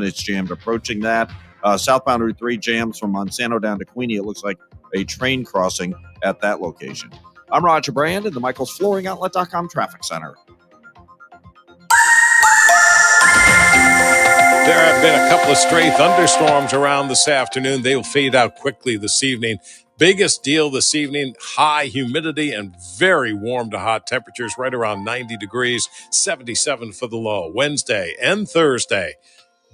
It's jammed approaching that. Southbound Route 3 jams from Monsanto down to Queenie. It looks like a train crossing at that location. I'm Roger Brand in the Michael's Flooring Outlet.com Traffic Center. There have been a couple of stray thunderstorms around this afternoon. They will fade out quickly this evening. Biggest deal this evening, high humidity and very warm to hot temperatures, right around 90 degrees, 77 for the low. Wednesday and Thursday,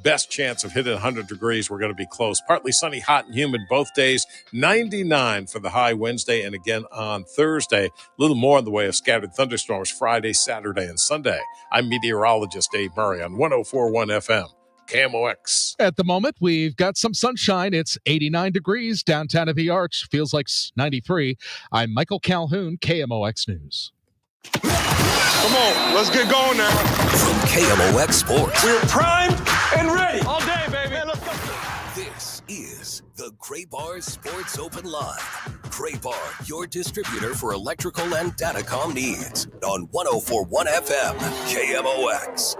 best chance of hitting 100 degrees. We're going to be close. Partly sunny, hot and humid both days. 99 for the high Wednesday and again on Thursday. A little more in the way of scattered thunderstorms Friday, Saturday, and Sunday. I'm meteorologist Dave Murray on 104.1 FM. KMOX. At the moment, we've got some sunshine. It's 89 degrees downtown of the Arch. Feels like 93. I'm Michael Calhoun, KMOX News. Come on, let's get going now. From KMOX Sports. We're primed and ready. All day, baby. Man, let's go. This is the Gray Bar Sports Open Live. Gray Bar, your distributor for electrical and datacom needs. On 104.1 FM, KMOX.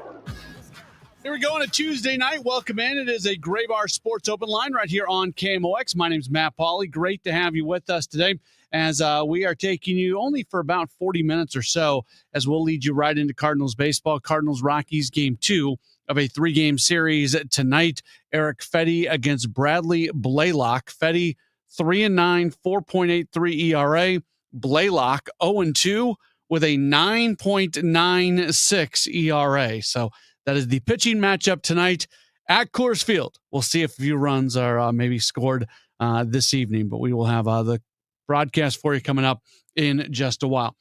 Here we go on a Tuesday night. Welcome in. It is a Gray Bar Sports Open Line right here on KMOX. My name is Matt Pauley. Great to have you with us today as we are taking you only for about 40 minutes or so as we'll lead you right into Cardinals baseball. Cardinals-Rockies Game 2 of a 3-game series tonight. Eric Fedde against Bradley Blaylock. Fedde 3-9, 4.83 ERA. Blaylock 0-2 with a 9.96 ERA. So that is the pitching matchup tonight at Coors Field. We'll see if a few runs are maybe scored this evening, but we will have the broadcast for you coming up in just a while.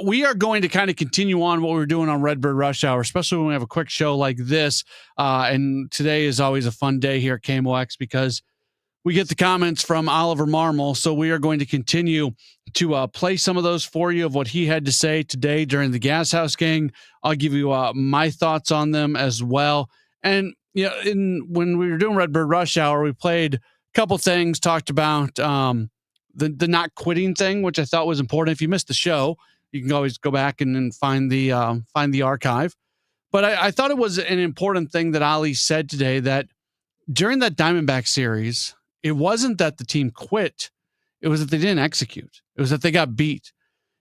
We are going to kind of continue on what we're doing on Redbird Rush Hour, especially when we have a quick show like this. And today is always a fun day here at KMOX because we get the comments from Oliver Marmol. So we are going to continue to play some of those for you of what he had to say today during the Gas House Gang. I'll give you my thoughts on them as well. And you know, when we were doing Redbird Rush Hour, we played a couple things, talked about the not quitting thing, which I thought was important. If you missed the show, you can always go back and find the archive. But I thought it was an important thing that Ali said today, that during that Diamondback series, it wasn't that the team quit. It was that they didn't execute. It was that they got beat.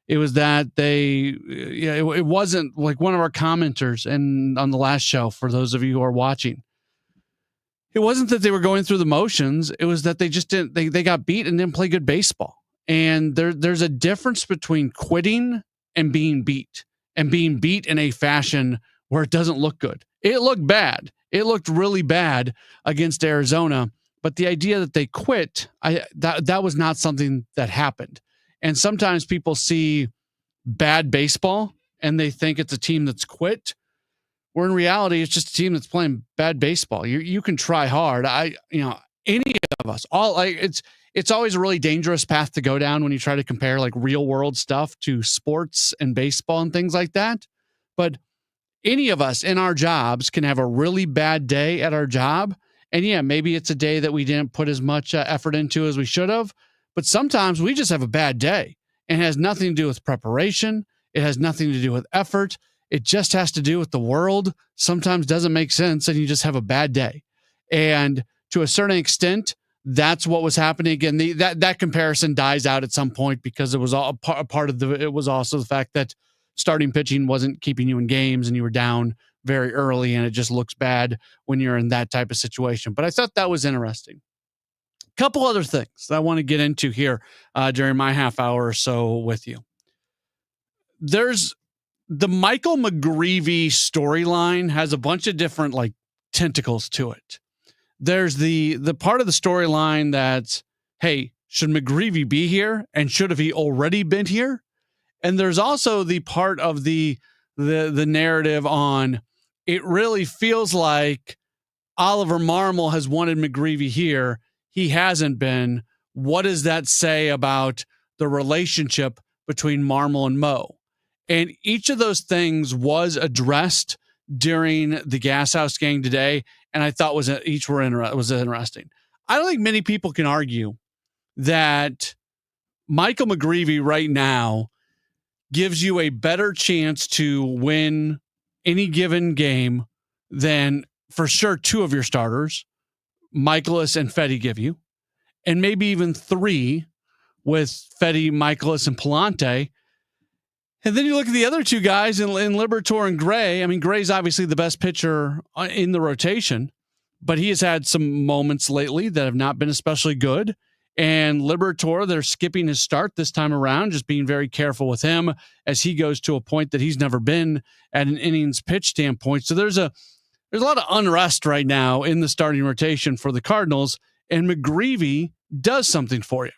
It was that it wasn't like one of our commenters and on the last show, for those of you who are watching, it wasn't that they were going through the motions. It was that they just didn't, they got beat and didn't play good baseball. And there's a difference between quitting and being beat in a fashion where it doesn't look good. It looked bad. It looked really bad against Arizona. But the idea that they quit, that was not something that happened. And sometimes people see bad baseball and they think it's a team that's quit, where in reality, it's just a team that's playing bad baseball. You can try hard. Any of us, it's always a really dangerous path to go down when you try to compare like real world stuff to sports and baseball and things like that. But any of us in our jobs can have a really bad day at our job. And yeah, maybe it's a day that we didn't put as much effort into as we should have. But sometimes we just have a bad day, and it has nothing to do with preparation. It has nothing to do with effort. It just has to do with the world sometimes doesn't make sense, and you just have a bad day. And to a certain extent, that's what was happening. Again, that comparison dies out at some point because it was all a part of it was also the fact that starting pitching wasn't keeping you in games and you were down very early, and it just looks bad when you're in that type of situation. But I thought that was interesting. A couple other things that I want to get into here during my half hour or so with you. There's the Michael McGreevy storyline has a bunch of different like tentacles to it. There's the part of the storyline that's, hey, should McGreevy be here, and should have he already been here? And there's also the part of the narrative on, it really feels like Oliver Marmol has wanted McGreevy here. He hasn't been. What does that say about the relationship between Marmol and Mo? And each of those things was addressed during the Gas House Gang today, and I thought was interesting. I don't think many people can argue that Michael McGreevy right now gives you a better chance to win any given game than for sure 2 of your starters, Michaelis and Fedde, give you, and maybe even 3 with Fedde, Michaelis, and Palante. And then you look at the other 2 guys in Liberatore and Gray. I mean, Gray's obviously the best pitcher in the rotation, but he has had some moments lately that have not been especially good. And Liberatore, they're skipping his start this time around, just being very careful with him as he goes to a point that he's never been at an innings pitch standpoint. So there's a lot of unrest right now in the starting rotation for the Cardinals, and McGreevy does something for you.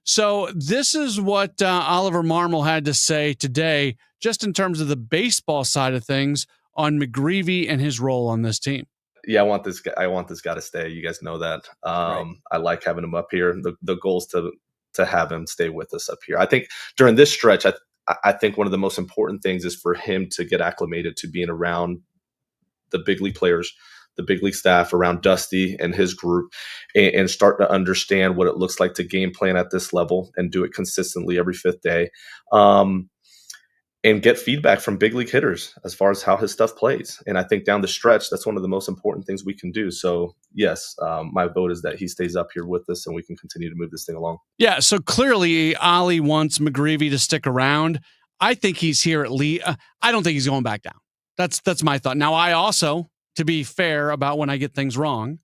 So this is what Oliver Marmol had to say today, just in terms of the baseball side of things on McGreevy and his role on this team. Yeah, I want this guy to stay. You guys know that. Right. I like having him up here. The goal is to have him stay with us up here. I think during this stretch, I think one of the most important things is for him to get acclimated to being around the big league players, the big league staff, around Dusty and his group, and start to understand what it looks like to game plan at this level and do it consistently every 5th day. And get feedback from big league hitters as far as how his stuff plays. And I think down the stretch, that's one of the most important things we can do. So yes, my vote is that he stays up here with us and we can continue to move this thing along. Yeah. So clearly Ollie wants McGreevy to stick around. I think he's here at least. I don't think he's going back down. That's my thought. Now, I also, to be fair about when I get things wrong,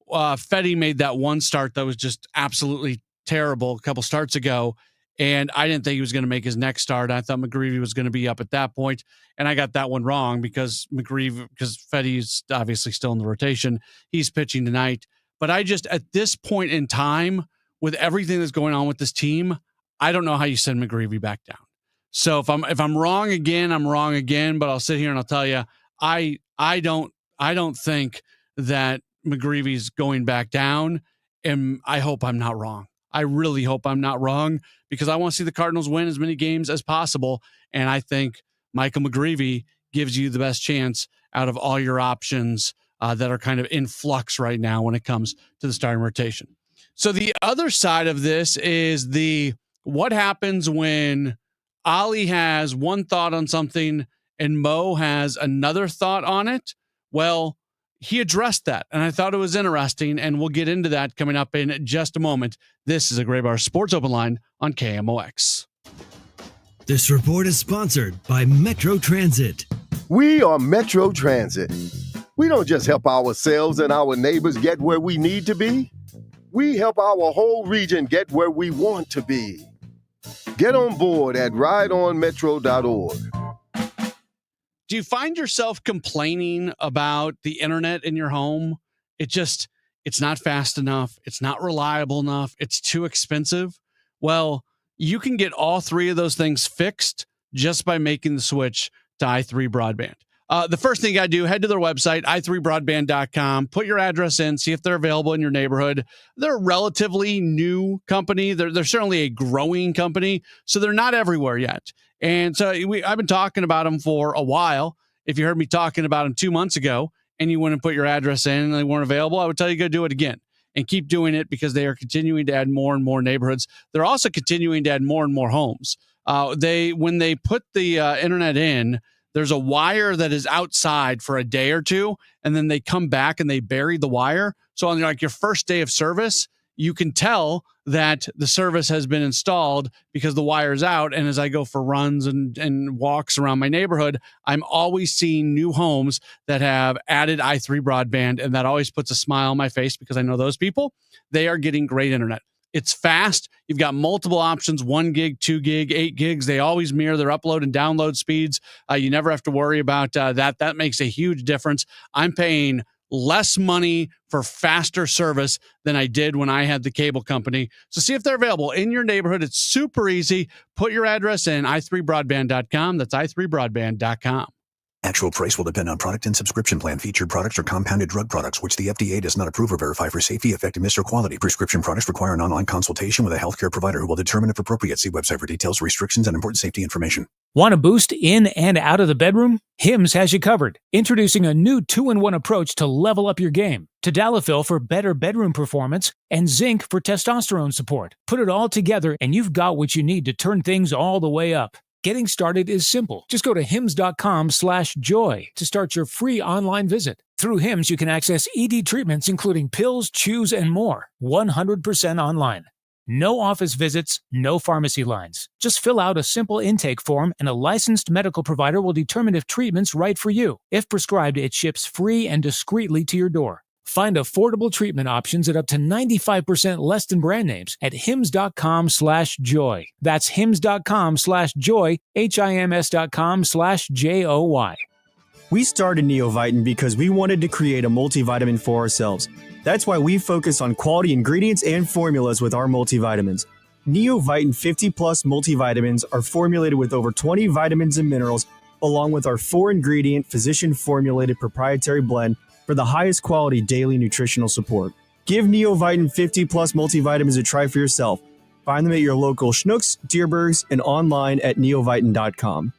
Fedde made that one start that was just absolutely terrible a couple starts ago. And I didn't think he was going to make his next start. I thought McGreevy was going to be up at that point, and I got that one wrong because Fedde's obviously still in the rotation. He's pitching tonight. But I just, at this point in time, with everything that's going on with this team, I don't know how you send McGreevy back down. So if I'm wrong again, I'm wrong again. But I'll sit here and I'll tell you, I don't think that McGreevy's going back down, and I hope I'm not wrong. I really hope I'm not wrong, because I want to see the Cardinals win as many games as possible. And I think Michael McGreevy gives you the best chance out of all your options that are kind of in flux right now when it comes to the starting rotation. So the other side of this is what happens when Ollie has one thought on something and Mo has another thought on it. Well, he addressed that, and I thought it was interesting, and we'll get into that coming up in just a moment. This is a Gray Bar Sports Open Line on KMOX. This report is sponsored by Metro Transit. We are Metro Transit. We don't just help ourselves and our neighbors get where we need to be. We help our whole region get where we want to be. Get on board at rideonmetro.org. Do you find yourself complaining about the internet in your home? It's not fast enough. It's not reliable enough. It's too expensive. Well, you can get all 3 of those things fixed just by making the switch to i3 Broadband. The first thing you got to do, head to their website, i3broadband.com, put your address in, see if they're available in your neighborhood. They're a relatively new company. They're certainly a growing company, so they're not everywhere yet. And so I've been talking about them for a while. If you heard me talking about them 2 months ago and you went and put your address in and they weren't available, I would tell you to go do it again and keep doing it, because they are continuing to add more and more neighborhoods. They're also continuing to add more and more homes. When they put the internet in, there's a wire that is outside for a day or two, and then they come back and they bury the wire. So on like your first day of service, you can tell that the service has been installed because the wire's out. And as I go for runs and walks around my neighborhood, I'm always seeing new homes that have added i3 broadband. And that always puts a smile on my face, because I know those people, they are getting great internet. It's fast. You've got multiple options, 1 gig, 2 gig, 8 gigs. They always mirror their upload and download speeds. You never have to worry about that. That makes a huge difference. I'm paying less money for faster service than I did when I had the cable company. So see if they're available in your neighborhood. It's super easy. Put your address in, i3broadband.com. That's i3broadband.com. Actual price will depend on product and subscription plan. Featured products are compounded drug products, which the FDA does not approve or verify for safety, effectiveness, or quality. Prescription products require an online consultation with a healthcare provider who will determine if appropriate. See website for details, restrictions, and important safety information. Want a boost in and out of the bedroom? Hims has you covered. Introducing a new 2-in-1 approach to level up your game. Tadalafil for better bedroom performance and zinc for testosterone support. Put it all together and you've got what you need to turn things all the way up. Getting started is simple. Just go to hims.com/joy to start your free online visit. Through Hims, you can access ED treatments including pills, chews, and more, 100% online. No office visits, no pharmacy lines. Just fill out a simple intake form and a licensed medical provider will determine if treatment's right for you. If prescribed, it ships free and discreetly to your door. Find affordable treatment options at up to 95% less than brand names at hims.com/joy. That's hims.com/joy, hims.com/joy. We started Neovitin because we wanted to create a multivitamin for ourselves. That's why we focus on quality ingredients and formulas with our multivitamins. Neovitin 50 Plus multivitamins are formulated with over 20 vitamins and minerals, along with our 4-ingredient physician-formulated proprietary blend for the highest quality daily nutritional support. Give Neovitin 50 Plus multivitamins a try for yourself. Find them at your local Schnucks, Dierbergs, and online at neovitin.com.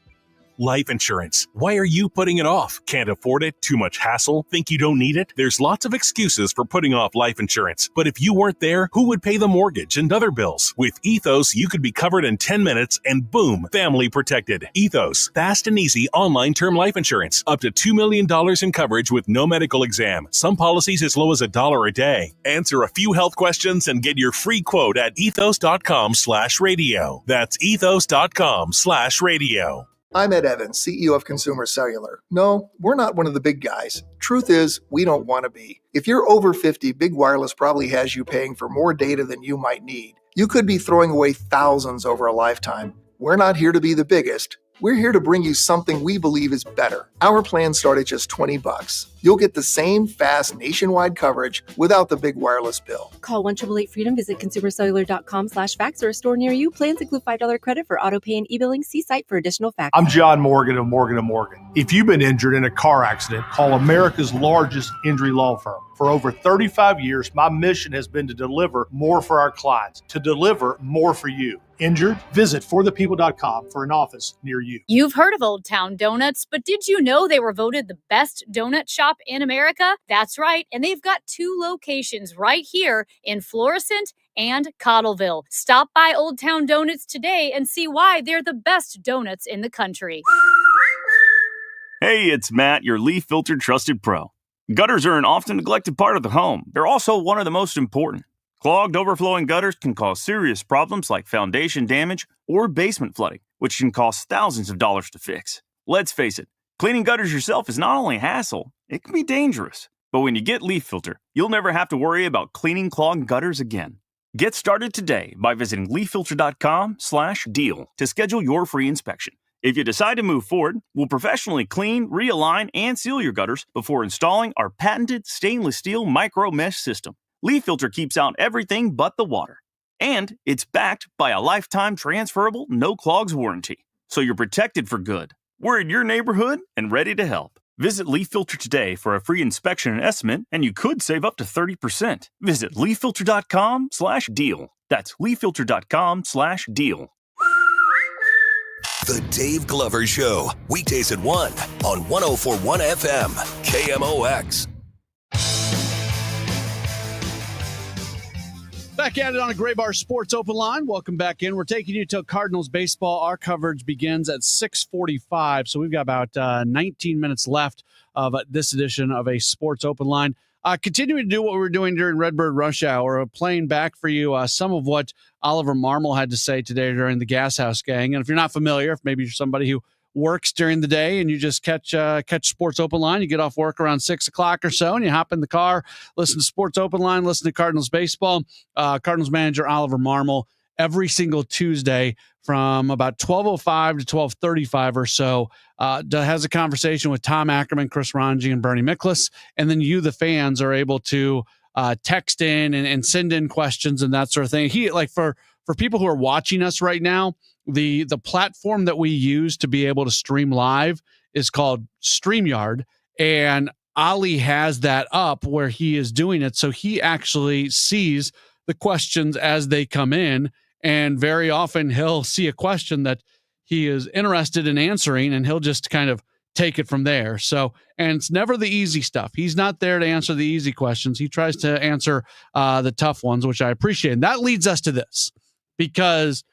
Life insurance. Why are you putting it off? Can't afford it? Too much hassle? Think you don't need it? There's lots of excuses for putting off life insurance. But if you weren't there, who would pay the mortgage and other bills? With Ethos, you could be covered in 10 minutes and boom, family protected. Ethos, fast and easy online term life insurance. Up to $2 million in coverage with no medical exam. Some policies as low as $1 a day. Answer a few health questions and get your free quote at ethos.com/radio. That's ethos.com/radio. I'm Ed Evans, CEO of Consumer Cellular. No, we're not one of the big guys. Truth is, we don't want to be. If you're over 50, Big Wireless probably has you paying for more data than you might need. You could be throwing away thousands over a lifetime. We're not here to be the biggest. We're here to bring you something we believe is better. Our plans start at just $20. You'll get the same fast nationwide coverage without the big wireless bill. Call 1-888-FREEDOM, visit consumercellular.com/facts or a store near you. Plans include $5 credit for auto pay and e-billing. See site for additional facts. I'm John Morgan of Morgan & Morgan. If you've been injured in a car accident, call America's largest injury law firm. For over 35 years, my mission has been to deliver more for our clients, to deliver more for you. Injured? Visit forthepeople.com for an office near you. You've heard of Old Town Donuts, but did you know they were voted the best donut shop in America? That's right, and they've got 2 locations right here in Florissant and Cottleville. Stop by Old Town Donuts today and see why they're the best donuts in the country. Hey, it's Matt, your leaf filter trusted pro. Gutters are an often neglected part of the home. They're also one of the most important. Clogged, overflowing gutters can cause serious problems like foundation damage or basement flooding, which can cost thousands of dollars to fix. Let's face it, cleaning gutters yourself is not only a hassle, it can be dangerous. But when you get Leaf Filter, you'll never have to worry about cleaning clogged gutters again. Get started today by visiting leaffilter.com/deal to schedule your free inspection. If you decide to move forward, we'll professionally clean, realign, and seal your gutters before installing our patented stainless steel micro mesh system. Leaf Filter keeps out everything but the water. And it's backed by a lifetime transferable no clogs warranty. So you're protected for good. We're in your neighborhood and ready to help. Visit Leaf Filter today for a free inspection and estimate, and you could save up to 30%. Visit leaffilter.com/deal. That's leaffilter.com/deal. The Dave Glover Show, weekdays at 1 on 104.1 FM, KMOX. Back at it on a Gray Bar Sports Open Line. Welcome back in. We're taking you to Cardinals baseball. Our coverage begins at 6:45, so we've got about 19 minutes left of this edition of a Sports Open Line. Continuing to do what we were doing during Redbird Rush Hour, playing back for you some of what Oliver Marmol had to say today during the Gas House Gang. And if you're not familiar, if maybe you're somebody who works during the day and you just catch Sports Open Line, you get off work around 6 o'clock or so and you hop in the car, listen to Sports Open Line, listen to Cardinals baseball. Cardinals manager Oliver Marmol every single Tuesday from about 12:05 to 12:35 or so has a conversation with Tom Ackerman, Chris Ranji, and Bernie Miklas. And then you, the fans, are able to text in and send in questions and that sort of thing. He, like, for people who are watching us right now, the platform that we use to be able to stream live is called StreamYard, and Ali has that up where he is doing it, so he actually sees the questions as they come in, and very often he'll see a question that he is interested in answering, and he'll just kind of take it from there. So, and it's never the easy stuff. He's not there to answer the easy questions. He tries to answer the tough ones, which I appreciate. And that leads us to this, because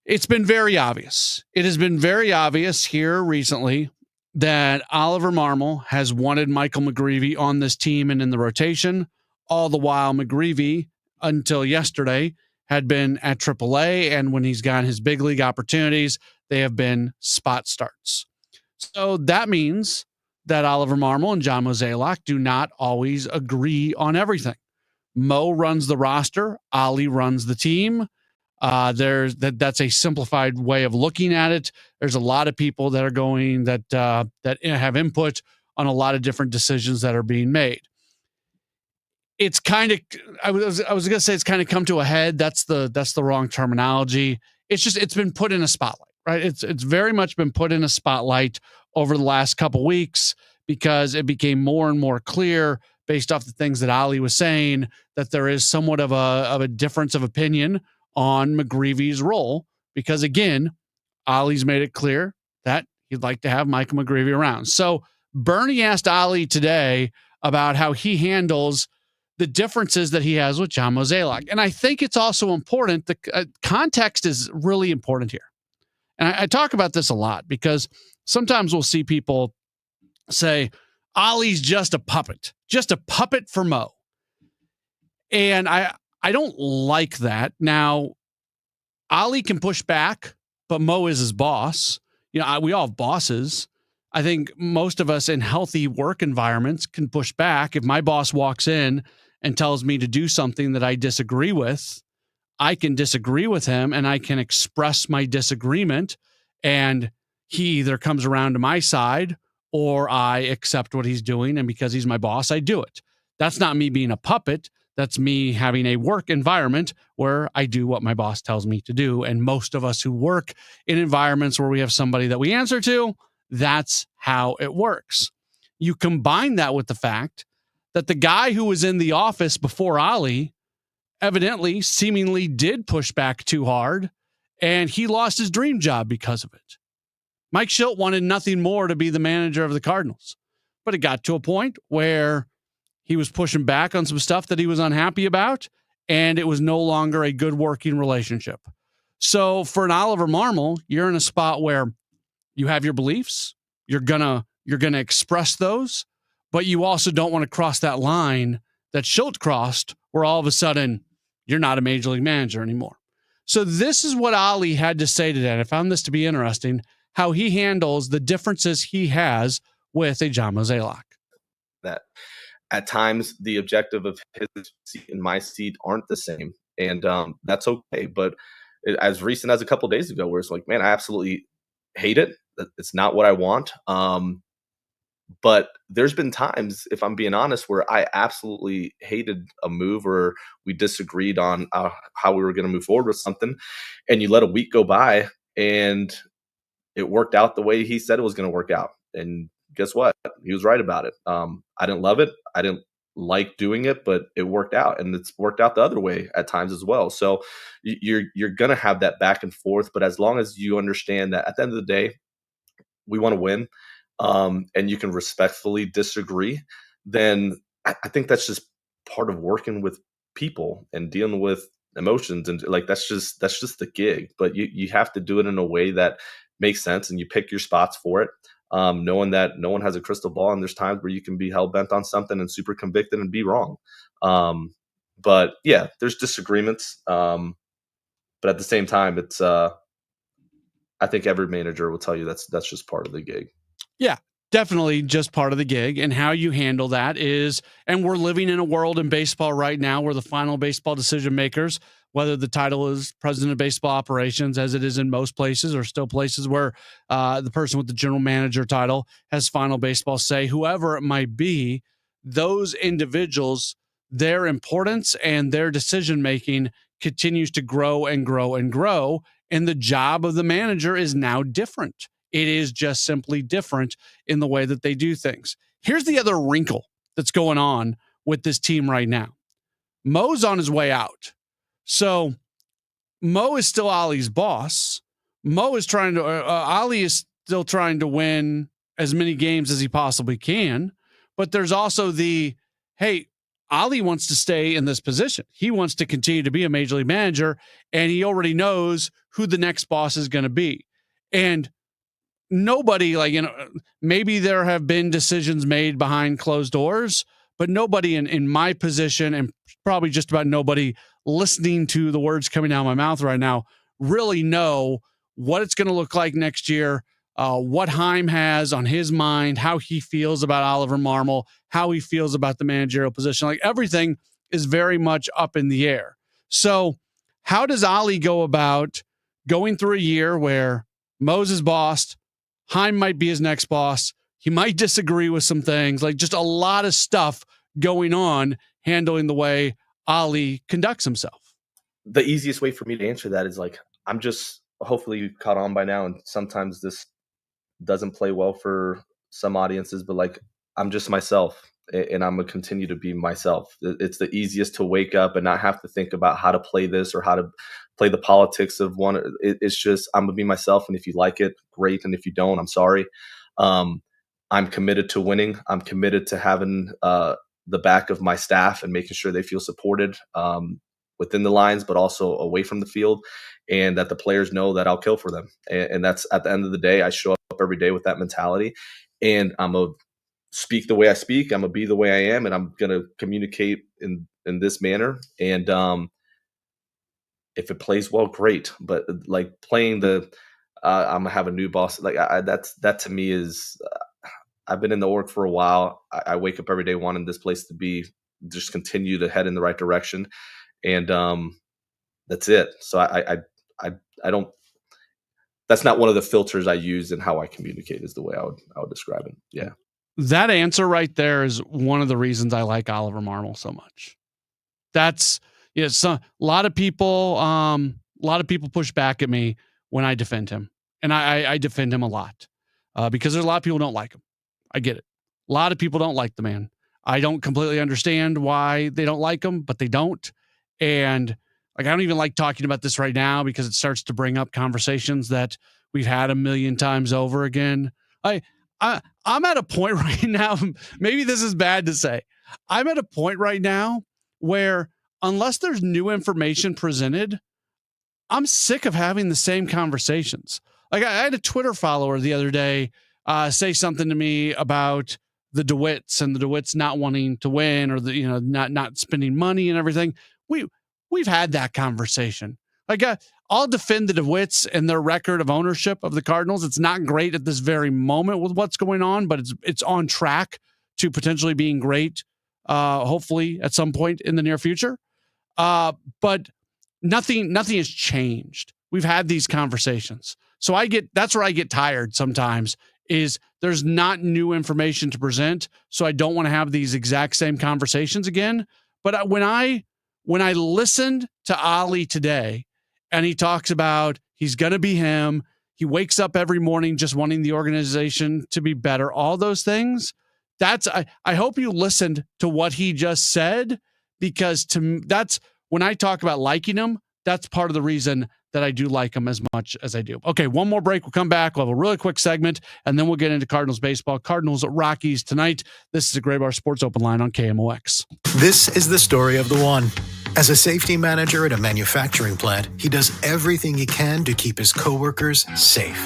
it's been very obvious. It has been very obvious here recently that Oliver Marmol has wanted Michael McGreevy on this team and in the rotation, all the while McGreevy, until yesterday, had been at AAA, and when he's gotten his big league opportunities, they have been spot starts. So that means that Oliver Marmol and John Mozeliak do not always agree on everything. Mo runs the roster, Ollie runs the team. That's a simplified way of looking at it. There's a lot of people that are going that have input on a lot of different decisions that are being made. It's kind of, I was going to say it's kind of come to a head. That's the wrong terminology. It's been put in a spotlight, right? It's very much been put in a spotlight over the last couple weeks because it became more and more clear based off the things that Ollie was saying that there is somewhat of a difference of opinion on McGreevy's role, because again, Ollie's made it clear that he'd like to have Michael McGreevy around. So Bernie asked Ollie today about how he handles the differences that he has with John Mozeliak. And I think it's also important. The context is really important here. And I talk about this a lot because sometimes we'll see people say, Ollie's just a puppet for Mo. And I don't like that. Now, Ollie can push back, but Mo is his boss. We all have bosses. I think most of us in healthy work environments can push back. If my boss walks in and tells me to do something that I disagree with, I can disagree with him and I can express my disagreement, and he either comes around to my side or I accept what he's doing. And because he's my boss, I do it. That's not me being a puppet. That's me having a work environment where I do what my boss tells me to do. And most of us who work in environments where we have somebody that we answer to, that's how it works. You combine that with the fact that the guy who was in the office before Ollie evidently seemingly did push back too hard, and he lost his dream job because of it. Mike Shildt wanted nothing more to be the manager of the Cardinals, but it got to a point where he was pushing back on some stuff that he was unhappy about, and it was no longer a good working relationship. So for an Oliver Marmol, you're in a spot where you have your beliefs, you're gonna express those, but you also don't want to cross that line that Shildt crossed, where all of a sudden you're not a major league manager anymore. So this is what Ollie had to say today. I found this to be interesting, how he handles the differences he has with a John Mozeliak. That at times the objective of his seat and my seat aren't the same, and that's okay. But as recent as a couple of days ago, where it's like, man, I absolutely hate it. It's not what I want. But there's been times, if I'm being honest, where I absolutely hated a move or we disagreed on how we were going to move forward with something, and you let a week go by and it worked out the way he said it was going to work out. And guess what? He was right about it. I didn't love it. I didn't like doing it, but it worked out, and it's worked out the other way at times as well. So you're going to have that back and forth, but as long as you understand that at the end of the day, we want to win, and you can respectfully disagree, then I think that's just part of working with people and dealing with emotions, and like that's just the gig. But you have to do it in a way that makes sense, and you pick your spots for it, knowing that no one has a crystal ball, and there's times where you can be hell bent on something and super convicted and be wrong. But yeah, there's disagreements, but at the same time, it's I think every manager will tell you that's just part of the gig. Yeah, definitely just part of the gig, and how you handle that is, and we're living in a world in baseball right now where the final baseball decision makers, whether the title is president of baseball operations, as it is in most places, or still places where the person with the general manager title has final baseball say, whoever it might be, those individuals, their importance and their decision-making continues to grow and grow and grow. And the job of the manager is now different. It is just simply different in the way that they do things. Here's the other wrinkle that's going on with this team right now. Mo's on his way out. So Mo is still Ollie's boss. Mo is trying to, Ollie is still trying to win as many games as he possibly can. But there's also hey, Ollie wants to stay in this position. He wants to continue to be a major league manager, and he already knows who the next boss is going to be. And nobody, like, maybe there have been decisions made behind closed doors, but nobody in my position, and probably just about nobody listening to the words coming out of my mouth right now, really know what it's going to look like next year, what Heim has on his mind, how he feels about Oliver Marmol, how he feels about the managerial position. Like, everything is very much up in the air. So how does Ollie go about going through a year where Moses bossed, Heim might be his next boss, he might disagree with some things, like just a lot of stuff going on, handling the way Ollie conducts himself? The easiest way for me to answer that is like, I'm just, hopefully you caught on by now, and sometimes this doesn't play well for some audiences, but like, I'm just myself, and I'm going to continue to be myself. It's the easiest to wake up and not have to think about how to play this or how to play the politics of one. It's just, I'm going to be myself. And if you like it, great. And if you don't, I'm sorry. I'm committed to winning. I'm committed to having the back of my staff and making sure they feel supported within the lines, but also away from the field, and that the players know that I'll kill for them. And that's, at the end of the day, I show up every day with that mentality, and I'm a speak the way I speak. I'm gonna be the way I am, and I'm gonna communicate in this manner. And if it plays well, great. But like, playing the I'm gonna have a new boss, like that to me is I've been in the org for a while. I wake up every day wanting this place to be just continue to head in the right direction, and that's it. So I don't. That's not one of the filters I use in how I communicate, is the way I would describe it. Yeah. That answer right there is one of the reasons I like Oliver Marmol so much. That's, a lot of people push back at me when I defend him, and I defend him a lot because there's a lot of people who don't like him. I get it. A lot of people don't like the man. I don't completely understand why they don't like him, but they don't. And like, I don't even like talking about this right now because it starts to bring up conversations that we've had a million times over again. I'm at a point right now, maybe this is bad to say. I'm at a point right now where, unless there's new information presented, I'm sick of having the same conversations. Like, I had a Twitter follower the other day say something to me about the DeWitts and the DeWitts not wanting to win, or not spending money and everything. We've had that conversation. Like, I'll defend the DeWitts and their record of ownership of the Cardinals. It's not great at this very moment with what's going on, but it's on track to potentially being great, hopefully at some point in the near future. But nothing has changed. We've had these conversations. So that's where I get tired sometimes, is there's not new information to present. So I don't want to have these exact same conversations again. But when I listened to Ollie today, and he talks about he's going to be him, he wakes up every morning just wanting the organization to be better, all those things, I hope you listened to what he just said, because to me, that's when I talk about liking him, that's part of the reason that I do like him as much as I do. Okay, one more break. We'll come back. We'll have a really quick segment, and then we'll get into Cardinals baseball. Cardinals Rockies tonight. This is a Gray Bar Sports Open Line on KMOX. This is the story of the one. As a safety manager at a manufacturing plant, he does everything he can to keep his coworkers safe.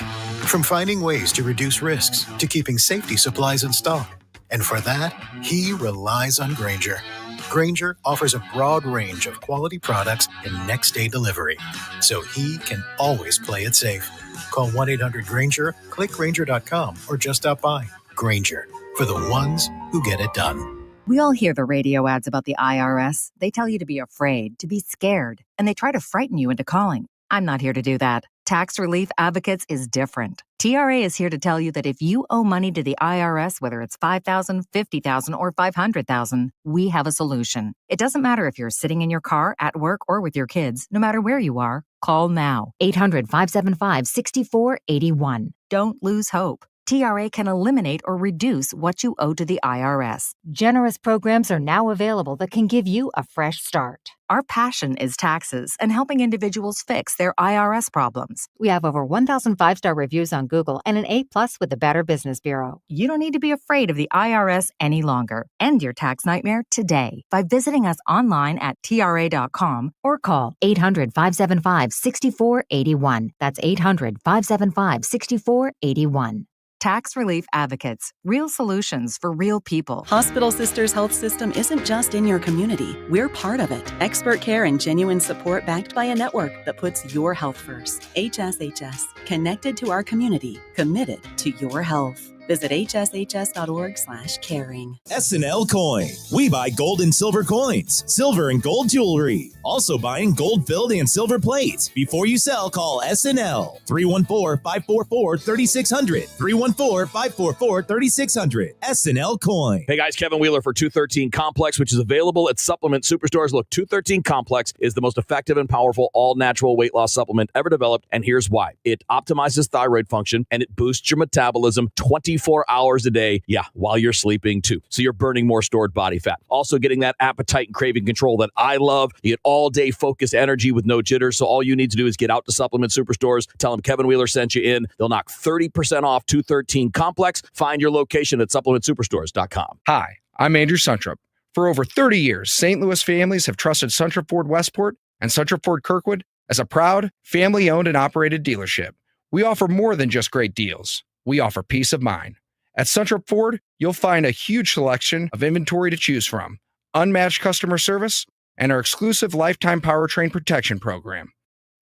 From finding ways to reduce risks to keeping safety supplies in stock. And for that, he relies on Grainger. Grainger offers a broad range of quality products and next-day delivery, so he can always play it safe. Call 1-800-GRAINGER, click Grainger.com, or just stop by. Grainger, for the ones who get it done. We all hear the radio ads about the IRS. They tell you to be afraid, to be scared, and they try to frighten you into calling. I'm not here to do that. Tax Relief Advocates is different. TRA is here to tell you that if you owe money to the IRS, whether it's $5,000, $50,000, or $500,000, we have a solution. It doesn't matter if you're sitting in your car, at work, or with your kids. No matter where you are, call now. 800-575-6481. Don't lose hope. TRA can eliminate or reduce what you owe to the IRS. Generous programs are now available that can give you a fresh start. Our passion is taxes and helping individuals fix their IRS problems. We have over 1,000 5-star reviews on Google and an A+ with the Better Business Bureau. You don't need to be afraid of the IRS any longer. End your tax nightmare today by visiting us online at TRA.com or call 800-575-6481. That's 800-575-6481. Tax Relief Advocates. Real solutions for real people. Hospital Sisters Health System isn't just in your community. We're part of it. Expert care and genuine support backed by a network that puts your health first. HSHS. Connected to our community. Committed to your health. Visit hshs.org/caring. SNL Coin. We buy gold and silver coins, silver and gold jewelry. Also buying gold-filled and silver plates. Before you sell, call SNL. 314-544-3600. 314-544-3600. SNL Coin. Hey guys, Kevin Wheeler for 213 Complex, which is available at supplement superstores. Look, 213 Complex is the most effective and powerful all-natural weight loss supplement ever developed, and here's why. It optimizes thyroid function, and it boosts your metabolism 24 hours a day, while you're sleeping too. So you're burning more stored body fat. Also getting that appetite and craving control that I love. You get all-day focused energy with no jitters. So all you need to do is get out to Supplement Superstores, tell them Kevin Wheeler sent you in. They'll knock 30% off 213 Complex. Find your location at supplementsuperstores.com. Hi, I'm Andrew Suntrup. For over 30 years, St. Louis families have trusted Suntrup Ford Westport and Suntrup Ford Kirkwood as a proud, family-owned and operated dealership. We offer more than just great deals. We offer peace of mind. At Suntrup Ford, you'll find a huge selection of inventory to choose from, unmatched customer service, and our exclusive lifetime powertrain protection program.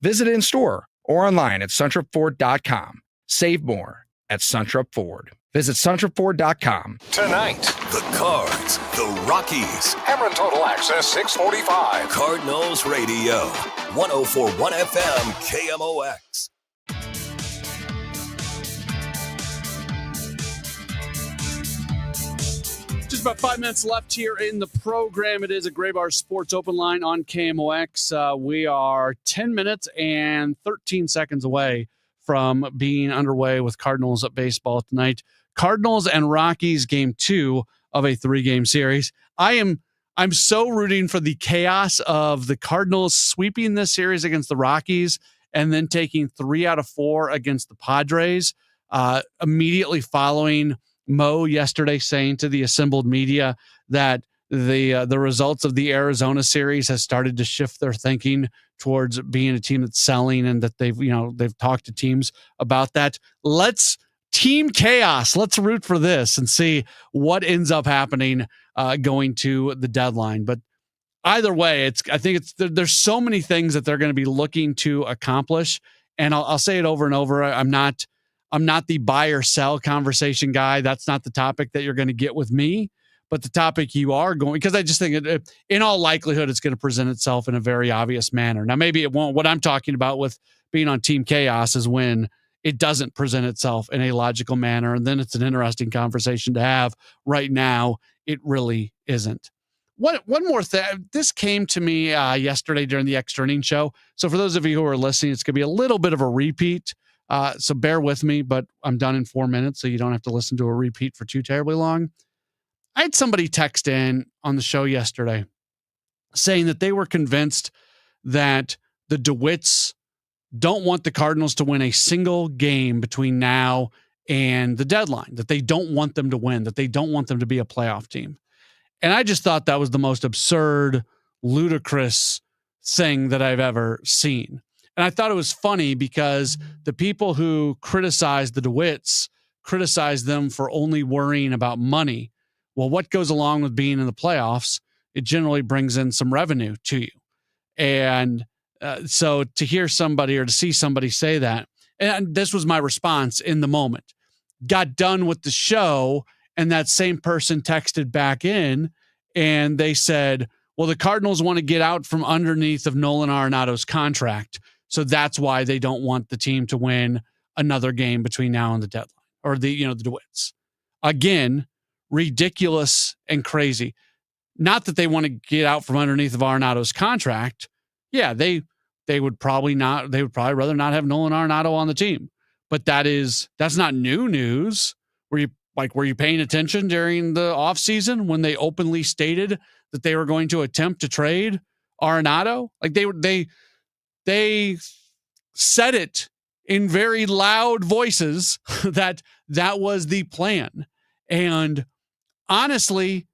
Visit in store or online at suntrupford.com. Save more at Suntrup Ford. Visit suntrupford.com. Tonight, the Cards, the Rockies. Cameron Total Access 645. Cardinals Radio, 104.1 FM, KMOX. Just about 5 minutes left here in the program. It is a Gray Bar Sports Open Line on KMOX. We are 10 minutes and 13 seconds away from being underway with Cardinals baseball tonight. Cardinals and Rockies, game 2 of a 3-game series. I'm so rooting for the chaos of the Cardinals sweeping this series against the Rockies and then taking 3 out of 4 against the Padres, immediately following Mo yesterday saying to the assembled media that the results of the Arizona series has started to shift their thinking towards being a team that's selling, and that they've talked to teams about that. Let's team chaos. Let's root for this and see what ends up happening going to the deadline. But either way, I think there's so many things that they're going to be looking to accomplish, and I'll say it over and over. I'm not the buy or sell conversation guy. That's not the topic that you're going to get with me, but the topic you are going, because I just think in all likelihood, it's going to present itself in a very obvious manner. Now, maybe it won't. What I'm talking about with being on Team Chaos is when it doesn't present itself in a logical manner. And then it's an interesting conversation to have. Right now, it really isn't. One more thing. This came to me yesterday during the Extra Innings show. So for those of you who are listening, it's going to be a little bit of a repeat. So bear with me, but I'm done in 4 minutes, so you don't have to listen to a repeat for too terribly long. I had somebody text in on the show yesterday saying that they were convinced that the DeWitts don't want the Cardinals to win a single game between now and the deadline, that they don't want them to win, that they don't want them to be a playoff team. And I just thought that was the most absurd, ludicrous thing that I've ever seen. And I thought it was funny because the people who criticize the DeWitts criticize them for only worrying about money. Well, what goes along with being in the playoffs? It generally brings in some revenue to you. And so to hear somebody or to see somebody say that, and this was my response in the moment, got done with the show, and that same person texted back in and they said, well, the Cardinals want to get out from underneath of Nolan Arenado's contract. So that's why they don't want the team to win another game between now and the deadline, or the DeWitts. Again, ridiculous and crazy. Not that they want to get out from underneath of Arenado's contract. Yeah, they would probably not. They would probably rather not have Nolan Arenado on the team. but that's not new news. Were you paying attention during the offseason when they openly stated that they were going to attempt to trade Arenado? Like they said it in very loud voices that was the plan. And honestly,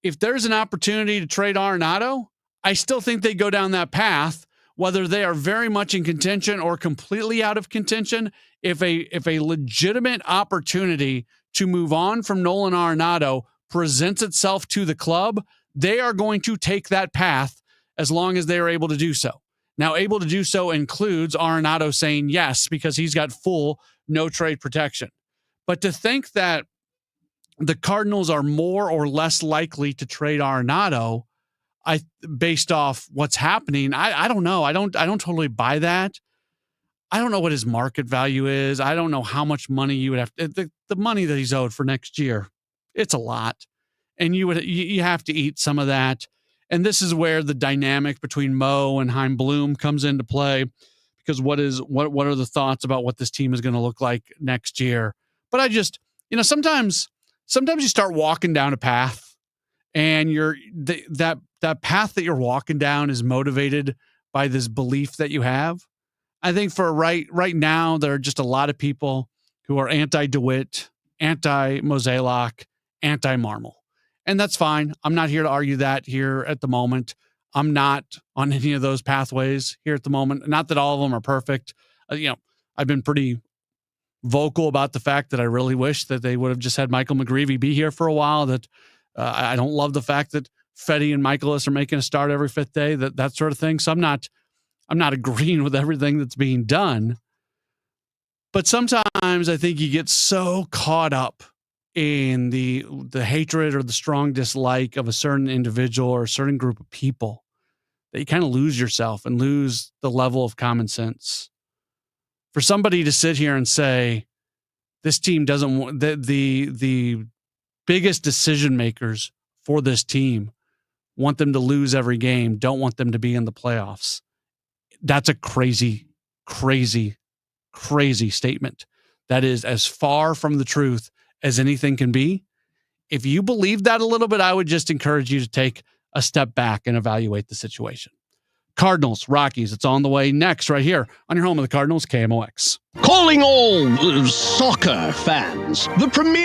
if there's an opportunity to trade Arenado, I still think they go down that path, whether they are very much in contention or completely out of contention. If a legitimate opportunity to move on from Nolan Arenado presents itself to the club, they are going to take that path as long as they are able to do so. Now, able to do so includes Arenado saying yes, because he's got full no trade protection. But to think that the Cardinals are more or less likely to trade Arenado, based off what's happening, I don't know. I don't totally buy that. I don't know what his market value is. I don't know how much money you would have. The money that he's owed for next year, it's a lot. And you have to eat some of that. And this is where the dynamic between Mo and Chaim Bloom comes into play, because what are the thoughts about what this team is going to look like next year? But I just, sometimes you start walking down a path, and that path that you're walking down is motivated by this belief that you have. I think for right now, there are just a lot of people who are anti-DeWitt, anti-Mozeliak, anti-Marmol. And that's fine. I'm not here to argue that here at the moment. I'm not on any of those pathways here at the moment. Not that all of them are perfect. I've been pretty vocal about the fact that I really wish that they would have just had Michael McGreevy be here for a while. That I don't love the fact that Fetty and Michaelis are making a start every fifth day, that sort of thing. So I'm not agreeing with everything that's being done. But sometimes I think you get so caught up in the hatred or the strong dislike of a certain individual or a certain group of people that you kind of lose yourself and lose the level of common sense. For somebody to sit here and say this team doesn't want the biggest decision makers for this team want them to lose every game, don't want them to be in the playoffs. That's a crazy, crazy, crazy statement. That is as far from the truth as anything can be. If you believe that a little bit, I would just encourage you to take a step back and evaluate the situation. Cardinals, Rockies, it's on the way next right here on your home of the Cardinals, KMOX. Calling all soccer fans, the premier